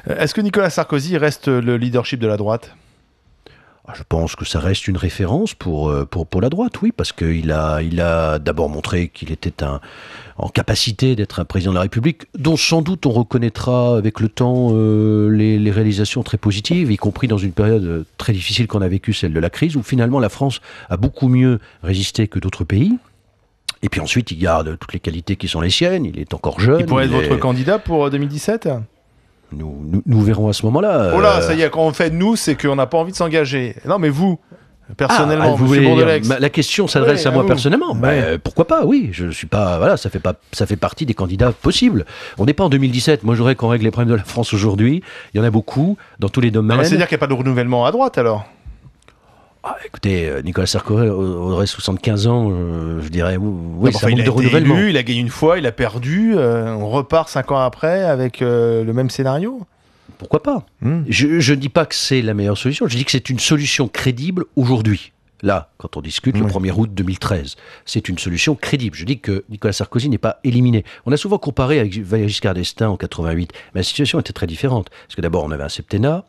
Est-ce que Nicolas Sarkozy reste le leadership de la droite? Je pense que ça reste une référence pour la droite, oui, parce qu'il a d'abord montré qu'il était en capacité d'être un président de la République, dont sans doute on reconnaîtra avec le temps les réalisations très positives, y compris dans une période très difficile qu'on a vécue, celle de la crise, où finalement la France a beaucoup mieux résisté que d'autres pays. Et puis ensuite, il garde toutes les qualités qui sont les siennes, il est encore jeune. Il pourrait être votre candidat pour 2017? Nous verrons à ce moment-là. Oh là, ça y est, quand on fait nous, c'est qu'on n'a pas envie de s'engager. Non, mais vous, personnellement, vous monsieur voulez Bourdelex. La question s'adresse à moi personnellement. Pourquoi pas, oui. Je suis pas. Voilà, ça fait partie des candidats possibles. On n'est pas en 2017. Moi, j'aurais qu'on règle les problèmes de la France aujourd'hui. Il y en a beaucoup, dans tous les domaines. C'est-à-dire qu'il n'y a pas de renouvellement à droite, alors? Écoutez, Nicolas Sarkozy aurait 75 ans, je dirais, oui, c'est un manque de renouvellement. Il a gagné une fois, il a perdu, on repart 5 ans après avec le même scénario. Pourquoi pas? Je ne dis pas que c'est la meilleure solution, je dis que c'est une solution crédible aujourd'hui. Là, quand on discute le 1er août 2013, c'est une solution crédible. Je dis que Nicolas Sarkozy n'est pas éliminé. On a souvent comparé avec Valéry Giscard d'Estaing en 88, mais la situation était très différente. Parce que d'abord, on avait un septennat,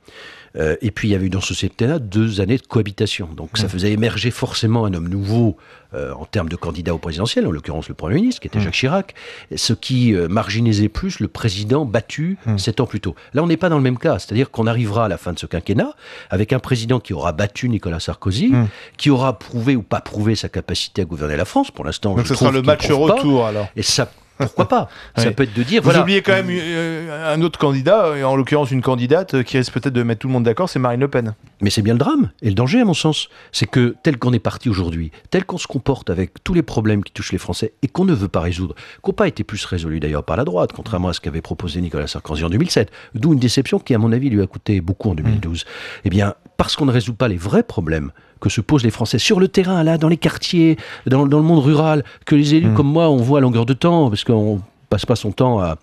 et puis il y avait eu dans ce septennat 2 années de cohabitation. Donc ça faisait émerger forcément un homme nouveau en termes de candidat au présidentiel, en l'occurrence le Premier ministre, qui était Jacques Chirac, ce qui marginalisait plus le président battu 7 ans plus tôt. Là, on n'est pas dans le même cas, c'est-à-dire qu'on arrivera à la fin de ce quinquennat avec un président qui aura battu Nicolas Sarkozy, qui aura prouvé ou pas prouvé sa capacité à gouverner la France. Pour l'instant, donc ce sera le match retour, alors. Et ça, pourquoi pas? Ça peut être de dire... Vous oubliez quand même un autre candidat, et en l'occurrence une candidate, qui risque peut-être de mettre tout le monde d'accord, c'est Marine Le Pen. Mais c'est bien le drame et le danger, à mon sens. C'est que tel qu'on est parti aujourd'hui, tel qu'on se comporte avec tous les problèmes qui touchent les Français et qu'on ne veut pas résoudre, qui n'ont pas été plus résolus d'ailleurs par la droite, contrairement à ce qu'avait proposé Nicolas Sarkozy en 2007, d'où une déception qui, à mon avis, lui a coûté beaucoup en 2012. Eh bien, parce qu'on ne résout pas les vrais problèmes que se posent les Français sur le terrain, là, dans les quartiers, dans le monde rural, que les élus comme moi, on voit à longueur de temps, parce qu'on passe pas son temps à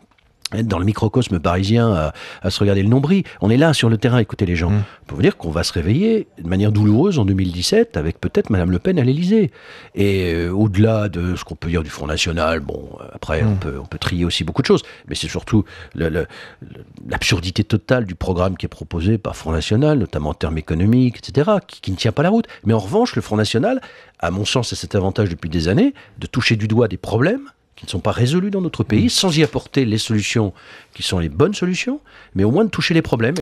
être dans le microcosme parisien, à se regarder le nombril. On est là, sur le terrain, à écouter les gens. On peut vous dire qu'on va se réveiller de manière douloureuse en 2017 avec peut-être Madame Le Pen à l'Élysée. Et au-delà de ce qu'on peut dire du Front National, bon, après, on peut trier aussi beaucoup de choses, mais c'est surtout l'absurdité totale du programme qui est proposé par Front National, notamment en termes économiques, etc., qui ne tient pas la route. Mais en revanche, le Front National, à mon sens, a cet avantage depuis des années de toucher du doigt des problèmes qui ne sont pas résolus dans notre pays, sans y apporter les solutions qui sont les bonnes solutions, mais au moins de toucher les problèmes.